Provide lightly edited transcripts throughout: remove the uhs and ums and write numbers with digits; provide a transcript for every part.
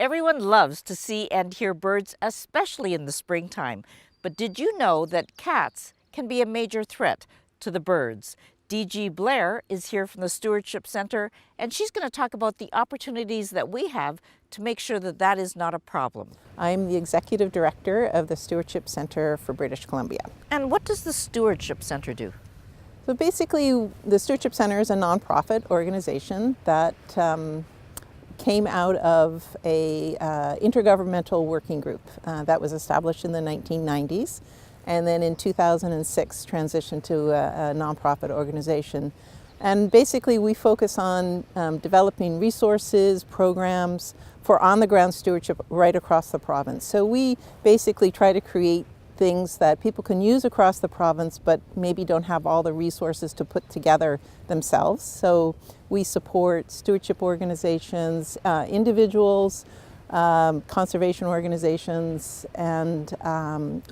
Everyone loves to see and hear birds, especially in the springtime. But did you know that cats can be a major threat to the birds? DG Blair is here from the Stewardship Center, and she's going to talk about the opportunities that we have to make sure that that is not a problem. I'm the Executive Director of the Stewardship Center for British Columbia. And what does the Stewardship Center do? So basically, the Stewardship Center is a nonprofit organization that came out of a intergovernmental working group that was established in the 1990s, and then in 2006 transitioned to a nonprofit organization. And basically we focus on developing resources, programs for on-the-ground stewardship right across the province. So we basically try to create things that people can use across the province but maybe don't have all the resources to put together themselves. So we support stewardship organizations, individuals, conservation organizations, and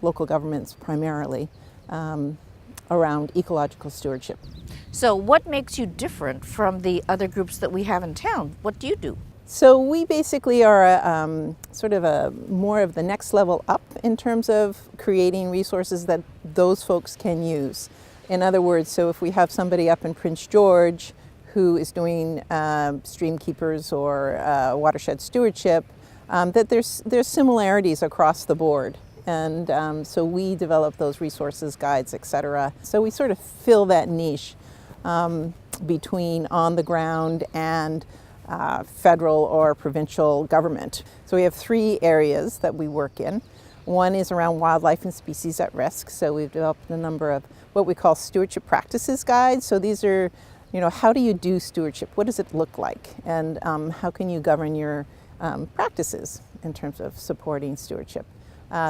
local governments primarily around ecological stewardship. So what makes you different from the other groups that we have in town? What do you do? So we basically are sort of a more of the next level up in terms of creating resources that those folks can use. In other words, so if we have somebody up in Prince George who is doing stream keepers or watershed stewardship, that there's similarities across the board. And so we develop those resources, guides, etc. So we sort of fill that niche between on the ground and federal or provincial government. So we have three areas that we work in. One is around wildlife and species at risk. So we've developed a number of what we call stewardship practices guides. So these are, how do you do stewardship? What does it look like? And how can you govern your practices in terms of supporting stewardship?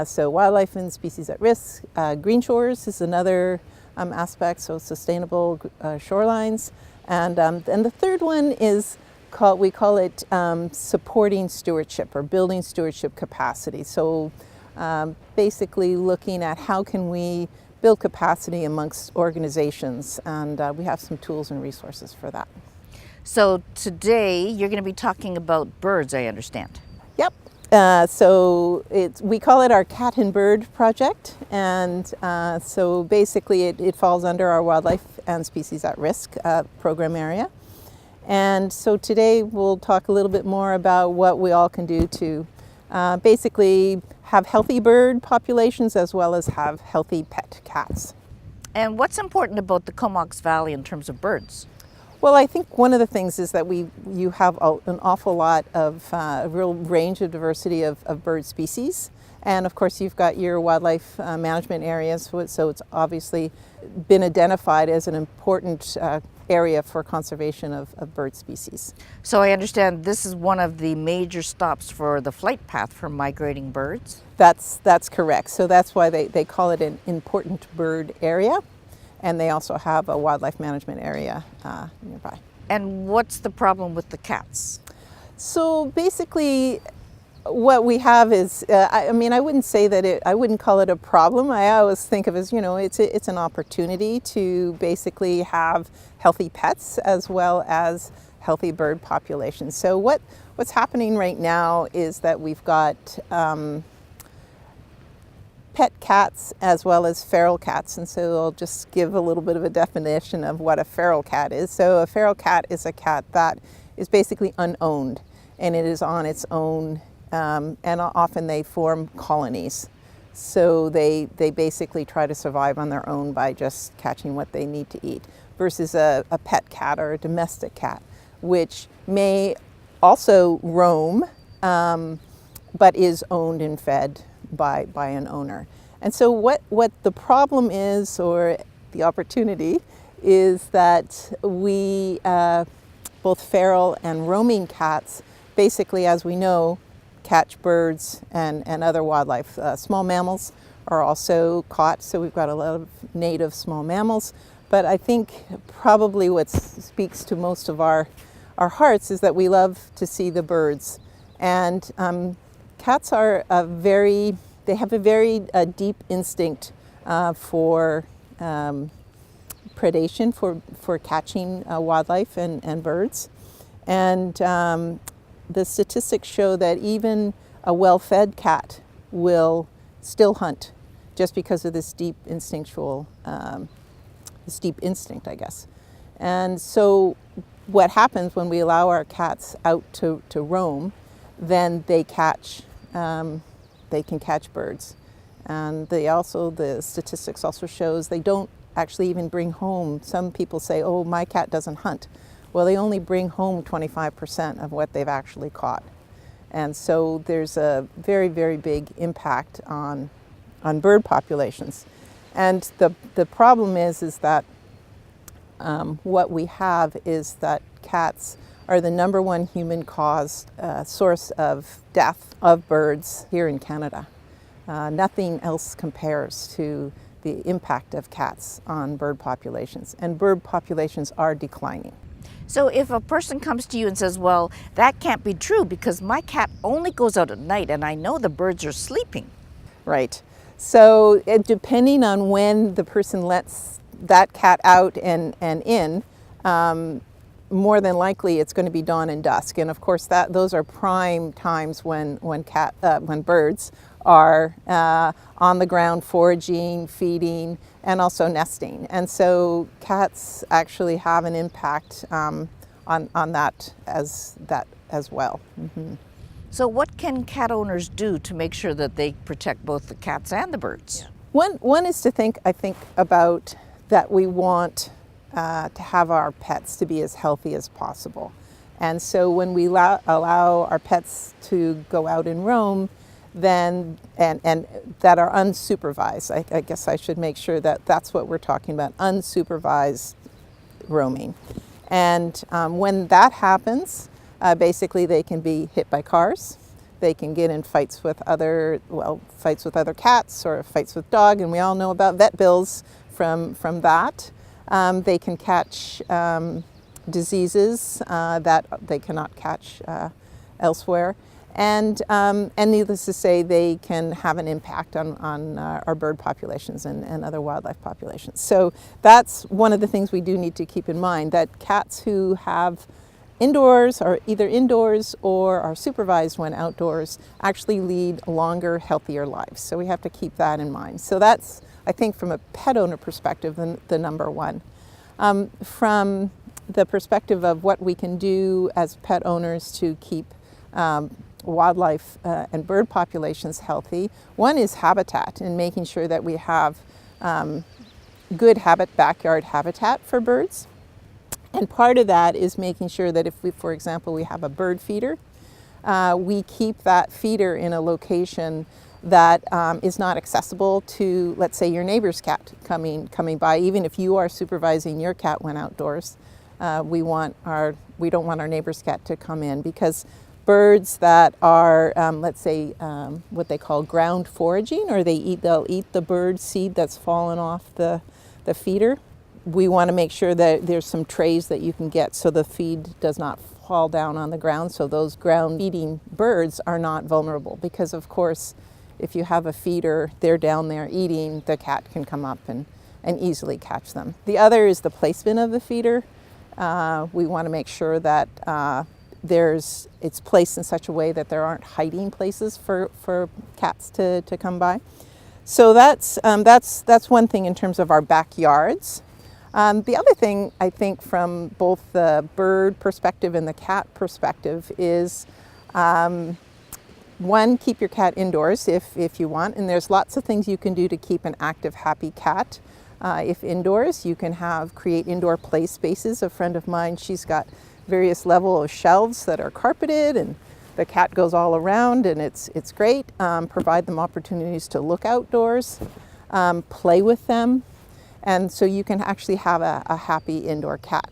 So wildlife and species at risk. Green shores is another aspect, so sustainable shorelines. And the third one is we call it supporting stewardship or building stewardship capacity. So basically looking at how can we build capacity amongst organizations, and we have some tools and resources for that. So today you're going to be talking about birds, I understand. Yep. So we call it our Cat and Bird Project, and so basically it falls under our Wildlife and Species at Risk program area. And so today we'll talk a little bit more about what we all can do to basically have healthy bird populations as well as have healthy pet cats. And what's important about the Comox Valley in terms of birds? Well, I think one of the things is that you have an awful lot of a real range of diversity of bird species. And of course you've got your wildlife management areas, so it's obviously been identified as an important area for conservation of bird species. So I understand this is one of the major stops for the flight path for migrating birds? That's correct. So that's why they call it an important bird area. And they also have a wildlife management area nearby. And what's the problem with the cats? So basically, what we have is, I wouldn't say that I wouldn't call it a problem. I always think of it as, it's an opportunity to basically have healthy pets as well as healthy bird populations. So what's happening right now is that we've got pet cats as well as feral cats, and so I'll just give a little bit of a definition of what a feral cat is. So a feral cat is a cat that is basically unowned, and it is on its own, and often they form colonies. So they basically try to survive on their own by just catching what they need to eat, versus a pet cat or a domestic cat, which may also roam, but is owned and fed by an owner. And so what the problem is, or the opportunity, is that we, both feral and roaming cats, basically, as we know, catch birds and other wildlife. Small mammals are also caught, so we've got a lot of native small mammals. But I think probably what speaks to most of our hearts is that we love to see the birds. And cats are they have a very deep instinct for predation, for catching wildlife and birds. And the statistics show that even a well-fed cat will still hunt just because of this deep instinctual, this deep instinct, I guess. And so what happens when we allow our cats out to roam, then they can catch birds. And the statistics also shows they don't actually even bring home. Some people say, oh, my cat doesn't hunt. Well, they only bring home 25% of what they've actually caught. And so there's a very, very big impact on bird populations. And the problem is that what we have is that cats are the number one human caused source of death of birds here in Canada. Nothing else compares to the impact of cats on bird populations, and bird populations are declining. So if a person comes to you and says, well, that can't be true because my cat only goes out at night and I know the birds are sleeping. Right. So depending on when the person lets that cat out and in, more than likely it's going to be dawn and dusk. And of course those are prime times when birds are on the ground foraging, feeding, and also nesting. And so cats actually have an impact on that as well. Mm-hmm. So what can cat owners do to make sure that they protect both the cats and the birds? Yeah. One is to think about that we want to have our pets to be as healthy as possible. And so when we allow our pets to go out and roam, then and that are unsupervised. I guess I should make sure that that's what we're talking about, unsupervised roaming. And when that happens, basically they can be hit by cars, they can get in fights with other cats or fights with dog, and we all know about vet bills from that. They can catch diseases that they cannot catch elsewhere. And needless to say, they can have an impact on our bird populations and other wildlife populations. So that's one of the things we do need to keep in mind, that cats who have indoors, or either indoors or are supervised when outdoors, actually lead longer, healthier lives. So we have to keep that in mind. So that's, I think, from a pet owner perspective, the number one. From the perspective of what we can do as pet owners to keep wildlife and bird populations healthy. One is habitat, and making sure that we have good backyard habitat for birds. And part of that is making sure that if we, for example, we have a bird feeder, we keep that feeder in a location that is not accessible to, let's say, your neighbor's cat coming by. Even if you are supervising your cat when outdoors, we don't want our neighbor's cat to come in, because birds that are, let's say, what they call ground foraging, or they'll eat the bird seed that's fallen off the feeder. We want to make sure that there's some trays that you can get so the feed does not fall down on the ground, so those ground eating birds are not vulnerable. Because of course, if you have a feeder, they're down there eating, the cat can come up and easily catch them. The other is the placement of the feeder. We want to make sure that it's placed in such a way that there aren't hiding places for cats to come by. So that's one thing in terms of our backyards. The other thing, I think, from both the bird perspective and the cat perspective is, one, keep your cat indoors if you want, and there's lots of things you can do to keep an active, happy cat. If indoors, you can create indoor play spaces. A friend of mine, she's got various levels of shelves that are carpeted, and the cat goes all around, and it's great. Provide them opportunities to look outdoors, play with them, and so you can actually have a happy indoor cat.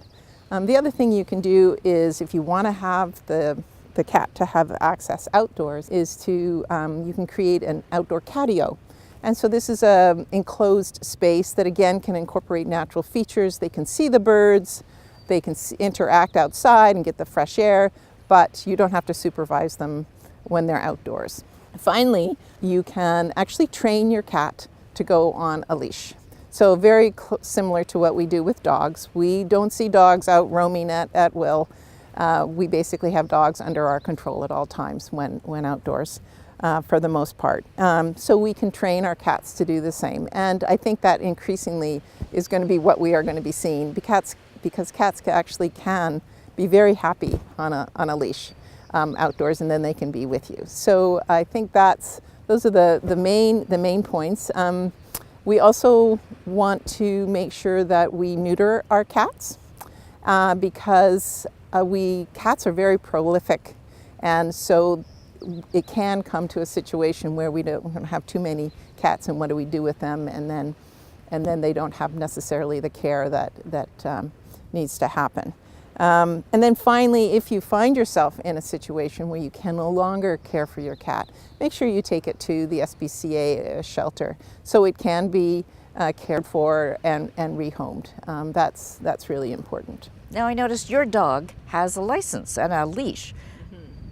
The other thing you can do is, if you want to have the cat to have access outdoors, is to you can create an outdoor catio. And so this is an enclosed space that, again, can incorporate natural features. They can see the birds, they can interact outside and get the fresh air, but you don't have to supervise them when they're outdoors. Finally, you can actually train your cat to go on a leash. So very similar to what we do with dogs. We don't see dogs out roaming at will. We basically have dogs under our control at all times when outdoors, for the most part. So we can train our cats to do the same. And I think that increasingly is going to be what we are going to be seeing, because cats actually can be very happy on a leash outdoors, and then they can be with you. So I think those are the main points. We also want to make sure that we neuter our cats, because cats are very prolific, and so it can come to a situation where we don't have too many cats, and what do we do with them, and then they don't have necessarily the care that needs to happen. And then finally, if you find yourself in a situation where you can no longer care for your cat, make sure you take it to the SPCA shelter so it can be cared for and rehomed. That's really important. Now I noticed your dog has a license and a leash.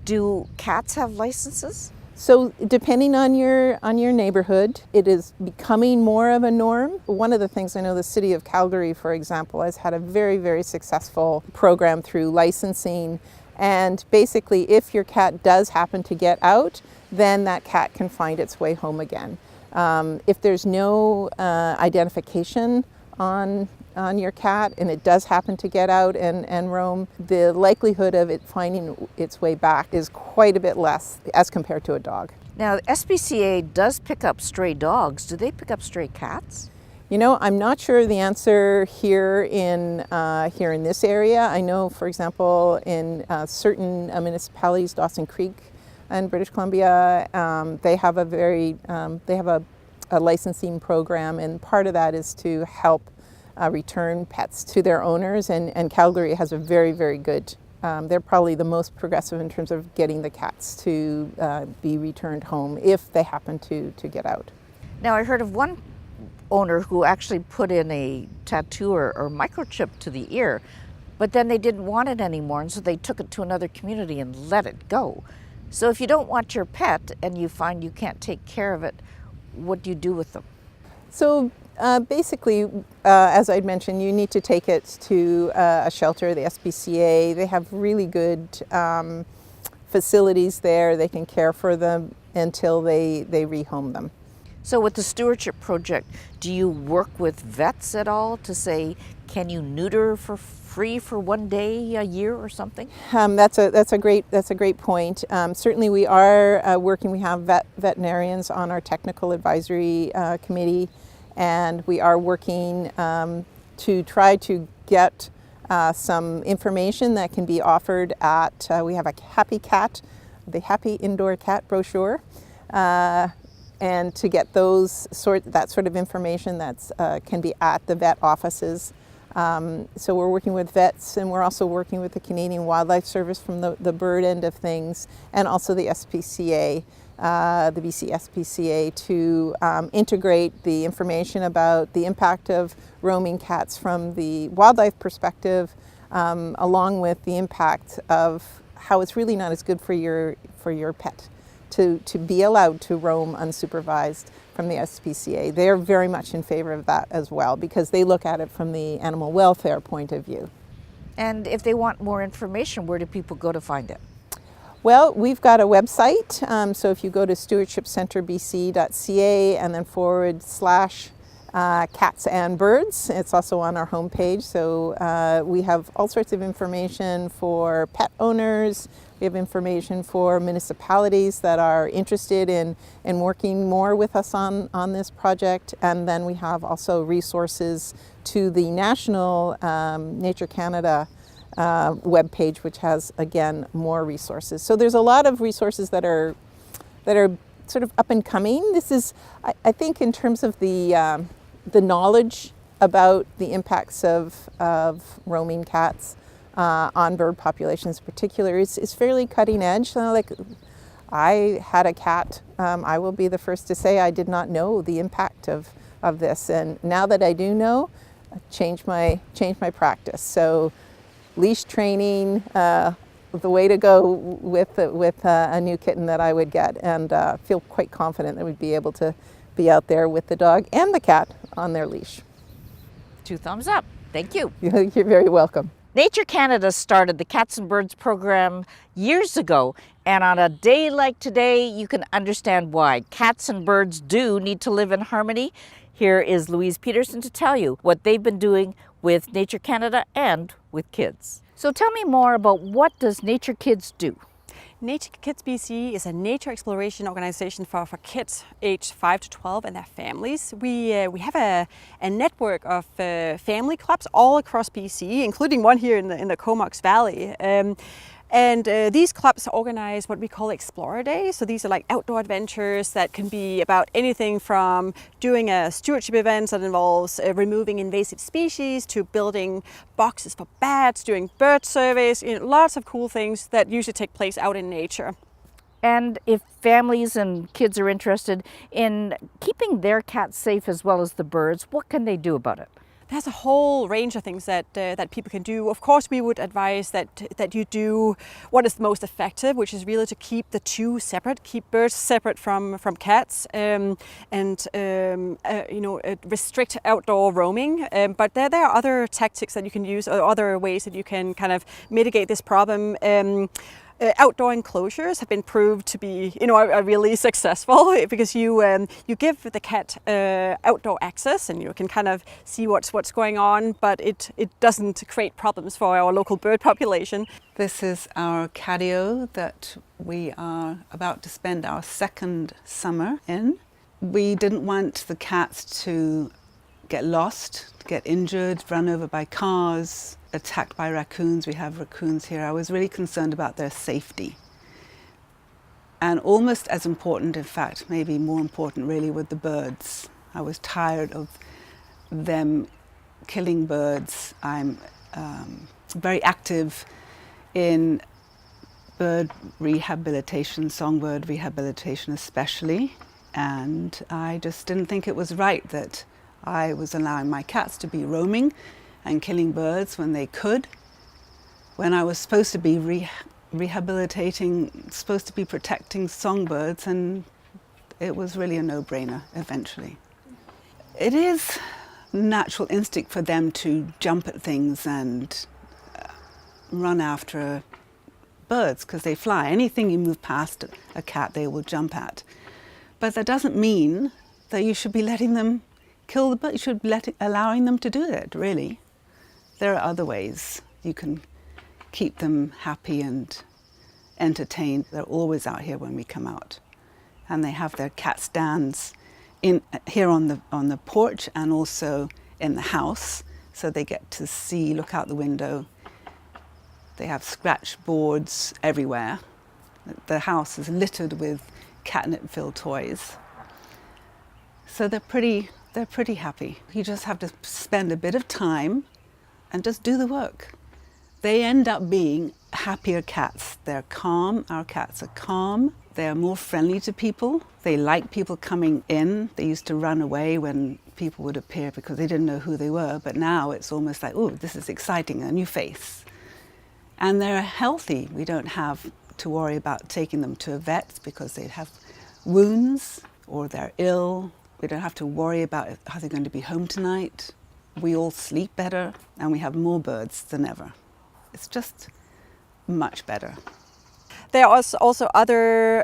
Do cats have licenses? So depending on your neighborhood, it is becoming more of a norm. One of the things I know, the city of Calgary, for example, has had a very, very successful program through licensing. And basically, if your cat does happen to get out, then that cat can find its way home again. If there's no identification on your cat and it does happen to get out and roam, the likelihood of it finding its way back is quite a bit less as compared to a dog. Now, SPCA does pick up stray dogs. Do they pick up stray cats? You know, I'm not sure the answer here in this area. I know, for example, in certain municipalities, Dawson Creek in British Columbia, they have a licensing program, and part of that is to help return pets to their owners, and Calgary has a very, very good, they're probably the most progressive in terms of getting the cats to be returned home if they happen to get out. Now, I heard of one owner who actually put in a tattoo or microchip to the ear, but then they didn't want it anymore, and so they took it to another community and let it go. So if you don't want your pet and you find you can't take care of it, what do you do with them? So basically, as I'd mentioned, you need to take it to a shelter, the SPCA. They have really good facilities there. They can care for them until they rehome them. So with the stewardship project, do you work with vets at all to say, can you neuter for free for one day a year or something? That's a great point. Certainly we are working, we have veterinarians on our technical advisory committee, and we are working to try to get some information that can be offered at, we have a Happy Cat, the Happy Indoor Cat brochure, and to get that sort of information that's can be at the vet offices. So we're working with vets, and we're also working with the Canadian Wildlife Service from the bird end of things, and also the SPCA, the BC SPCA, to integrate the information about the impact of roaming cats from the wildlife perspective, along with the impact of how it's really not as good for your pet to be allowed to roam unsupervised from the SPCA. They're very much in favor of that as well, because they look at it from the animal welfare point of view. And if they want more information, where do people go to find it? Well, we've got a website, so if you go to stewardshipcenterbc.ca and then / cats and birds, it's also on our homepage. So we have all sorts of information for pet owners. We have information for municipalities that are interested in working more with us on this project. And then we have also resources to the National Nature Canada webpage, which has, again, more resources. So there's a lot of resources that are sort of up and coming. This is, I think, in terms of the knowledge about the impacts of roaming cats on bird populations in particular is fairly cutting edge. So, like, I had a cat. I will be the first to say I did not know the impact of this, and now that I do know, change my practice. So, leash training, the way to go with a new kitten that I would get, and feel quite confident that we'd be able to be out there with the dog and the cat on their leash. 2 thumbs up. Thank you. You're very welcome. Nature Canada started the Cats and Birds program years ago, and on a day like today, you can understand why. Cats and birds do need to live in harmony. Here is Louise Peterson to tell you what they've been doing with Nature Canada and with kids. So tell me more about what does Nature Kids do? Nature Kids BC is a nature exploration organization for kids aged 5 to 12 and their families. We have a network of family clubs all across BC, including one here in the Comox Valley. These clubs organize what we call Explorer Days. So these are like outdoor adventures that can be about anything from doing a stewardship event that involves removing invasive species to building boxes for bats, doing bird surveys, lots of cool things that usually take place out in nature. And if families and kids are interested in keeping their cats safe as well as the birds, what can they do about it? There's a whole range of things that people can do. Of course, we would advise that you do what is the most effective, which is really to keep the two separate, keep birds separate from cats, restrict outdoor roaming. But there are other tactics that you can use, or other ways that you can kind of mitigate this problem. Outdoor enclosures have been proved to be, are really successful because you give the cat outdoor access and you can kind of see what's going on, but it doesn't create problems for our local bird population. This is our catio that we are about to spend our second summer in. We didn't want the cats to get lost, get injured, run over by cars, attacked by raccoons. We have raccoons here. I was really concerned about their safety. And almost as important, in fact, maybe more important really, with the birds. I was tired of them killing birds. I'm very active in bird rehabilitation, songbird rehabilitation especially. And I just didn't think it was right that I was allowing my cats to be roaming and killing birds when they could, when I was supposed to be rehabilitating, supposed to be protecting songbirds, and it was really a no-brainer eventually. It is natural instinct for them to jump at things and run after birds because they fly. Anything you move past a cat, they will jump at. But that doesn't mean that you should be letting them kill the bird. You should be allowing them to do it, really. There are other ways you can keep them happy and entertained. They're always out here when we come out. And they have their cat stands here on the porch and also in the house. So they get to see, look out the window. They have scratch boards everywhere. The house is littered with catnip-filled toys. So they're pretty happy. You just have to spend a bit of time and just do the work. They end up being happier cats. They're calm. Our cats are calm. They're more friendly to people. They like people coming in. They used to run away when people would appear because they didn't know who they were. But now it's almost like, oh, this is exciting, a new face. And they're healthy. We don't have to worry about taking them to a vet because they have wounds or they're ill. We don't have to worry about how they're going to be home tonight. We all sleep better and we have more birds than ever. It's just much better. There are also other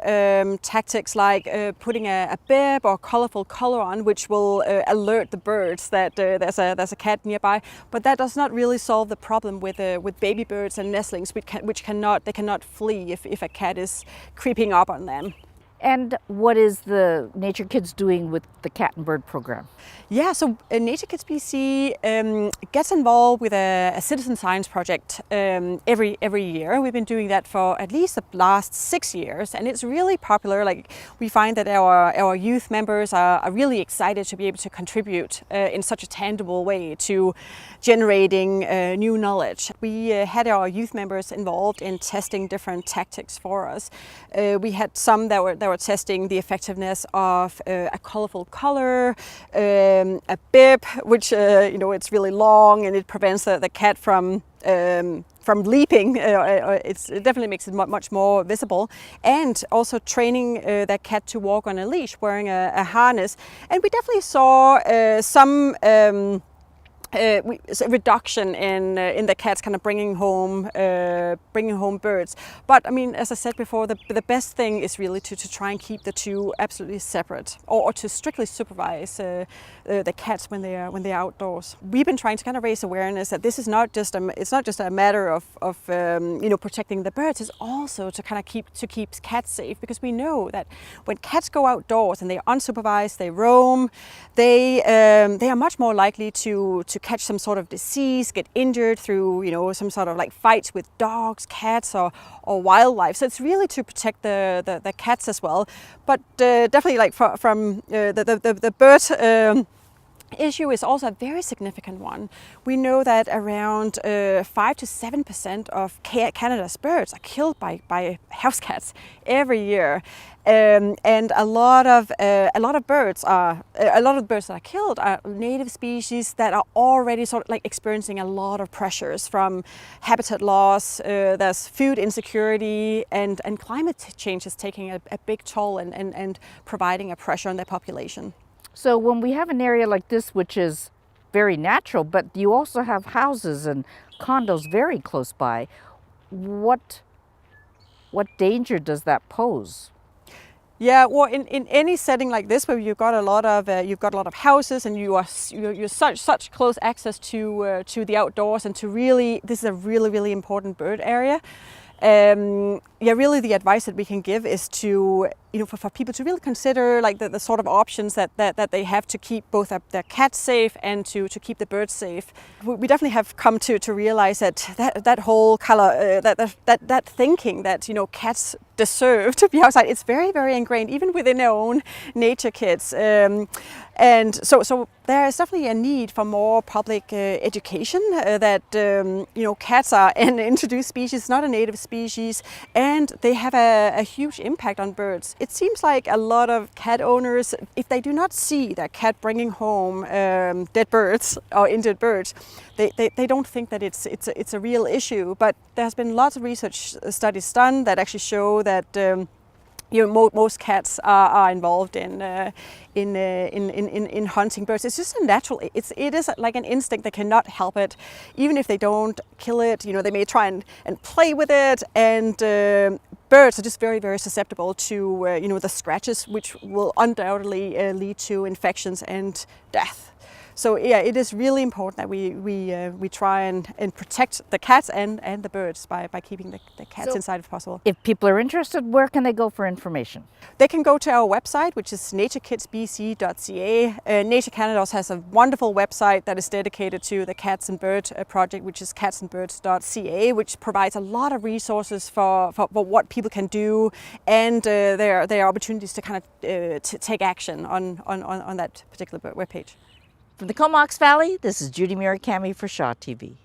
tactics like putting a bib or colorful color on, which will alert the birds that there's a cat nearby. But that does not really solve the problem with baby birds and nestlings, which cannot flee if a cat is creeping up on them. And what is the Nature Kids doing with the cat and bird program? Yeah, so Nature Kids BC gets involved with a citizen science project every year. We've been doing that for at least the last 6 years, and it's really popular. Like, we find that our youth members are really excited to be able to contribute in such a tangible way to generating new knowledge. We had our youth members involved in testing different tactics for us. We had some that were testing the effectiveness of a colorful color, a bib, which it's really long and it prevents the cat from leaping. It definitely makes it much more visible, and also training that cat to walk on a leash wearing a harness. And we definitely saw some a reduction in the cats kind of bringing home birds. But I mean, as I said before, the best thing is really to try and keep the two absolutely separate, or to strictly supervise the cats when they're outdoors. We've been trying to kind of raise awareness that this is not just a matter of protecting the birds. It's also to kind of keep cats safe, because we know that when cats go outdoors and they are unsupervised, they roam, they are much more likely to catch some sort of disease, get injured through some sort of like fights with dogs, cats, or wildlife. So it's really to protect the cats as well. But definitely, like from the bird issue is also a very significant one. We know that around 5 to 7% of Canada's birds are killed by house cats every year, and a lot of birds that are killed are native species that are already sort of like experiencing a lot of pressures from habitat loss. There's food insecurity, and climate change is taking a big toll and providing a pressure on their population. So when we have an area like this, which is very natural, but you also have houses and condos very close by, what danger does that pose? Yeah, well, in any setting like this, where you've got a lot of houses, and you're such close access to the outdoors, and this is a really important bird area. Really the advice that we can give is to, for people to really consider like the sort of options that they have to keep both their cats safe and to keep the birds safe. We definitely have come to realize that whole color, that thinking that, cats deserve to be outside, it's very ingrained, even within our own nature kits. And so there is definitely a need for more public education that cats are an introduced species, not a native species, and they have a huge impact on birds. It seems like a lot of cat owners, if they do not see their cat bringing home dead birds or injured birds, they don't think that it's a real issue. But there has been lots of research studies done that actually show that most cats are involved in hunting birds. It's just a natural. It is like an instinct. They cannot help it, even if they don't kill it. They may try and play with it. And birds are just very susceptible to the scratches, which will undoubtedly lead to infections and death. So yeah, it is really important that we try and protect the cats and the birds by keeping the cats inside if possible. If people are interested, where can they go for information? They can go to our website, which is naturekitsbc.ca. Nature Canada also has a wonderful website that is dedicated to the Cats and Bird project, which is catsandbirds.ca, which provides a lot of resources for what people can do, and there are opportunities to kind of to take action on that particular webpage. From the Comox Valley, this is Judy Murakami for Shaw TV.